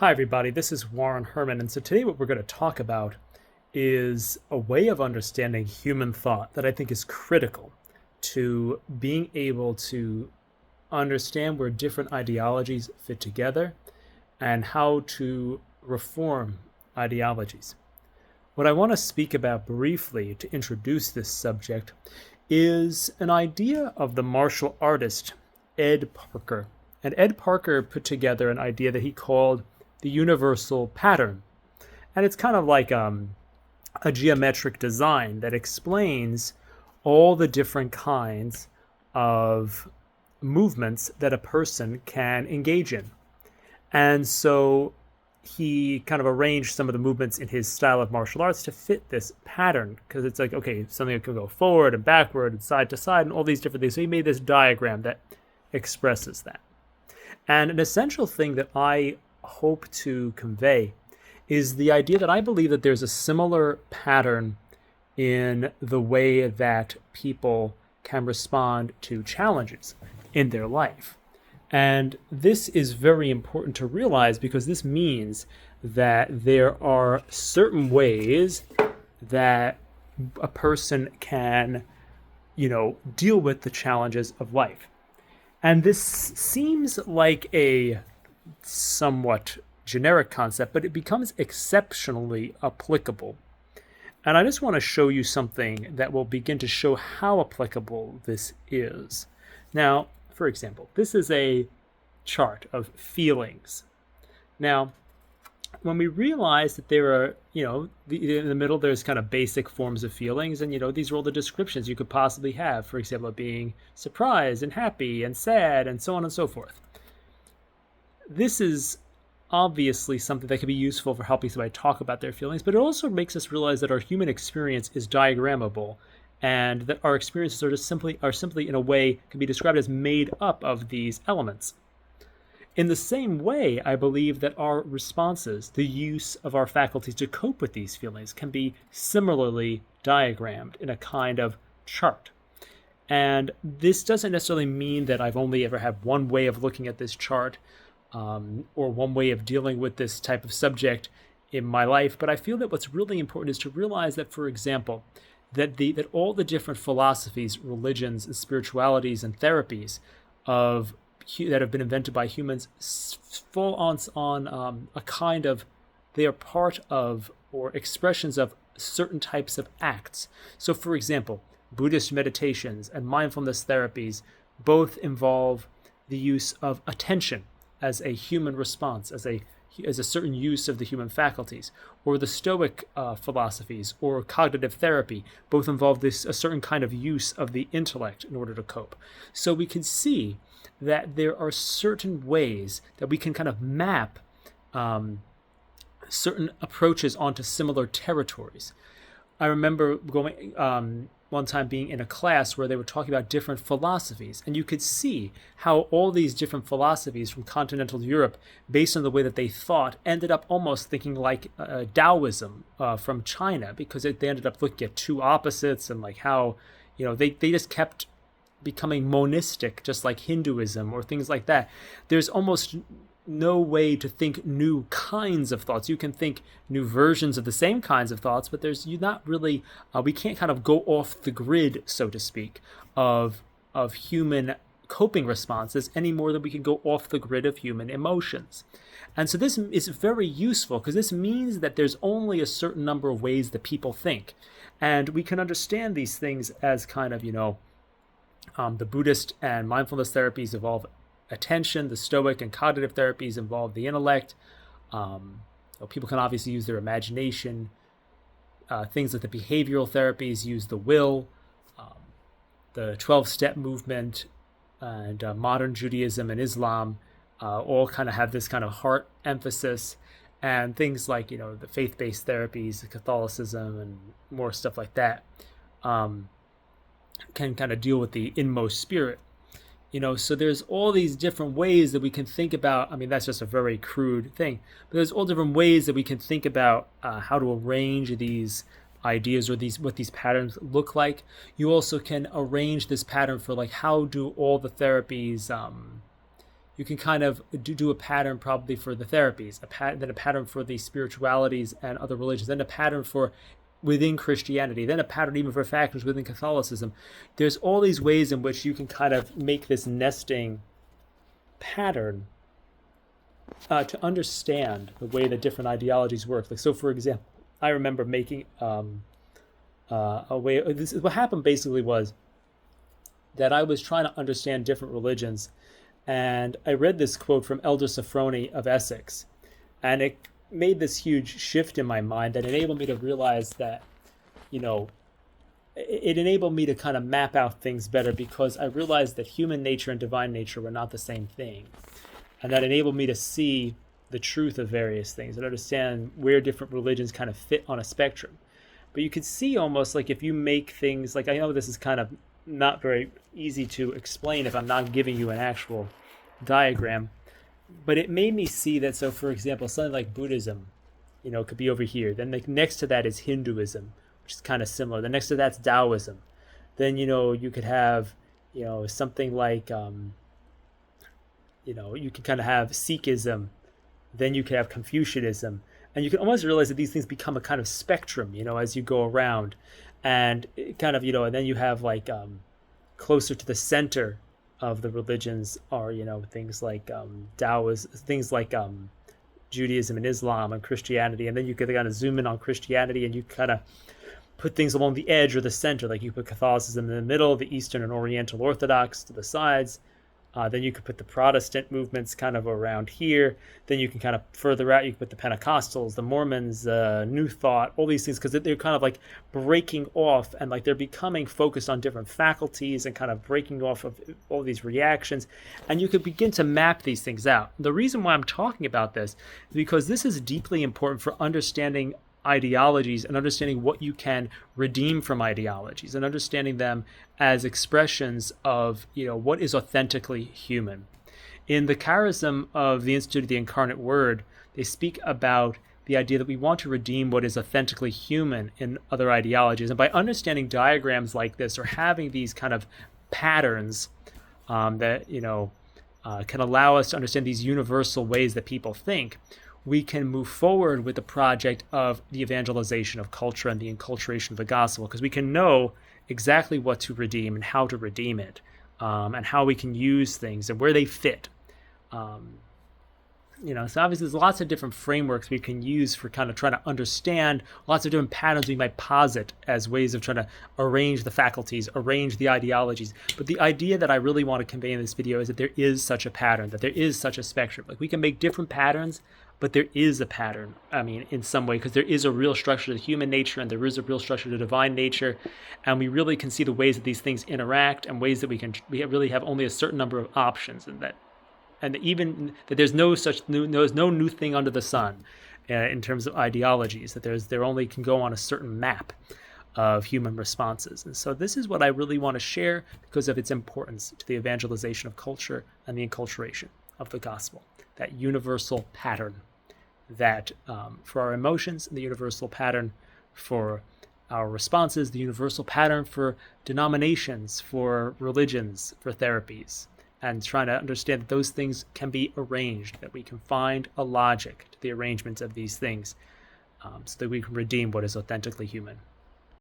Hi, everybody. This is Warren Herman. And so today, what we're going to talk about is a way of understanding human thought that I think is critical to being able to understand where different ideologies fit together and how to reform ideologies. What I want to speak about briefly to introduce this subject is an idea of the martial artist Ed Parker. And Ed Parker put together an idea that he called the universal pattern. And it's kind of like a geometric design that explains all the different kinds of movements that a person can engage in. And so he kind of arranged some of the movements in his style of martial arts to fit this pattern, because it's like, okay, something that can go forward and backward and side to side and all these different things. So he made this diagram that expresses that. And an essential thing that I hope to convey is the idea that I believe that there's a similar pattern in the way that people can respond to challenges in their life. And this is very important to realize, because this means that there are certain ways that a person can, deal with the challenges of life. And this seems like a somewhat generic concept, but it becomes exceptionally applicable. And I just want to show you something that will begin to show how applicable this is. Now, for example, this is a chart of feelings. Now, when we realize that there are, in the middle, there's kind of basic forms of feelings, and, these are all the descriptions you could possibly have, for example, being surprised and happy and sad and so on and so forth. This is obviously something that can be useful for helping somebody talk about their feelings, but it also makes us realize that our human experience is diagrammable, and that our experiences are simply in a way can be described as made up of these elements. In the same way, I believe that our responses, the use of our faculties to cope with these feelings, can be similarly diagrammed in a kind of chart. And this doesn't necessarily mean that I've only ever had one way of looking at this chart, or one way of dealing with this type of subject in my life. But I feel that what's really important is to realize that, for example, that all the different philosophies, religions, and spiritualities and therapies that have been invented by humans fall on a kind of, they are part of or expressions of certain types of acts. So, for example, Buddhist meditations and mindfulness therapies both involve the use of attention as a human response, as a certain use of the human faculties. Or the Stoic philosophies or cognitive therapy both involve a certain kind of use of the intellect in order to cope. So we can see that there are certain ways that we can kind of map certain approaches onto similar territories. I remember going one time being in a class where they were talking about different philosophies, and you could see how all these different philosophies from continental Europe, based on the way that they thought, ended up almost thinking like Taoism from China, because they ended up looking at two opposites, and like how they just kept becoming monistic, just like Hinduism or things like that. There's almost no way to think new kinds of thoughts. You can think new versions of the same kinds of thoughts, but we can't kind of go off the grid, so to speak, of human coping responses any more than we can go off the grid of human emotions. And so this is very useful, because this means that there's only a certain number of ways that people think. And we can understand these things as kind of, the Buddhist and mindfulness therapies involve attention. The Stoic and cognitive therapies involve the intellect. People can obviously use their imagination. Things like the behavioral therapies use the will. The 12-step movement and modern Judaism and Islam all kind of have this kind of heart emphasis. And things like, the faith-based therapies, Catholicism, and more stuff like that can kind of deal with the inmost spirit. So there's all these different ways that we can think about. I mean, that's just a very crude thing, but there's all different ways that we can think about how to arrange these ideas, or what these patterns look like. You also can arrange this pattern for, like, how do all the therapies you can kind of do a pattern probably for the therapies, then a pattern for the spiritualities and other religions, then a pattern for within Christianity, then a pattern even for factors within Catholicism. There's all these ways in which you can kind of make this nesting pattern to understand the way that different ideologies work. Like, so for example, I remember making a way. What happened basically was that I was trying to understand different religions, and I read this quote from Elder Sophrony of Essex, and it made this huge shift in my mind that enabled me to realize that, it enabled me to kind of map out things better, because I realized that human nature and divine nature were not the same thing. And that enabled me to see the truth of various things and understand where different religions kind of fit on a spectrum. But you could see almost like if you make things, like, I know this is kind of not very easy to explain if I'm not giving you an actual diagram, but it made me see that, so for example, something like Buddhism, could be over here. Then like next to that is Hinduism, which is kind of similar. Then next to that's Taoism. Then, you could have, something like, you can kind of have Sikhism, then you can have Confucianism, and you can almost realize that these things become a kind of spectrum, as you go around, and it kind of, and then you have like closer to the center of the religions are, things like Taoism, things like Judaism and Islam and Christianity, and then you could kind of zoom in on Christianity, and you kind of put things along the edge or the center, like you put Catholicism in the middle, the Eastern and Oriental Orthodox to the sides. Then you could put the Protestant movements kind of around here. Then you can kind of further out, you can put the Pentecostals, the Mormons, New Thought, all these things, because they're kind of like breaking off, and like they're becoming focused on different faculties and kind of breaking off of all these reactions. And you could begin to map these things out. The reason why I'm talking about this is because this is deeply important for understanding ideologies and understanding what you can redeem from ideologies and understanding them as expressions of, what is authentically human. In the charism of the Institute of the Incarnate Word, they speak about the idea that we want to redeem what is authentically human in other ideologies. And by understanding diagrams like this, or having these kind of patterns that, can allow us to understand these universal ways that people think, we can move forward with the project of the evangelization of culture and the inculturation of the gospel, because we can know exactly what to redeem and how to redeem it, and how we can use things and where they fit. So obviously there's lots of different frameworks we can use for kind of trying to understand, lots of different patterns we might posit as ways of trying to arrange the faculties, arrange the ideologies. But the idea that I really want to convey in this video is that there is such a pattern, that there is such a spectrum. Like, we can make different patterns, but there is a pattern, in some way, because there is a real structure to human nature, and there is a real structure to divine nature, and we really can see the ways that these things interact, and ways that we really have only a certain number of options, and even that there's no new thing under the sun in terms of ideologies, that there only can go on a certain map of human responses. And so this is what I really want to share because of its importance to the evangelization of culture and the enculturation of the gospel, that universal pattern that for our emotions, the universal pattern for our responses, the universal pattern for denominations, for religions, for therapies, and trying to understand that those things can be arranged, that we can find a logic to the arrangement of these things, so that we can redeem what is authentically human.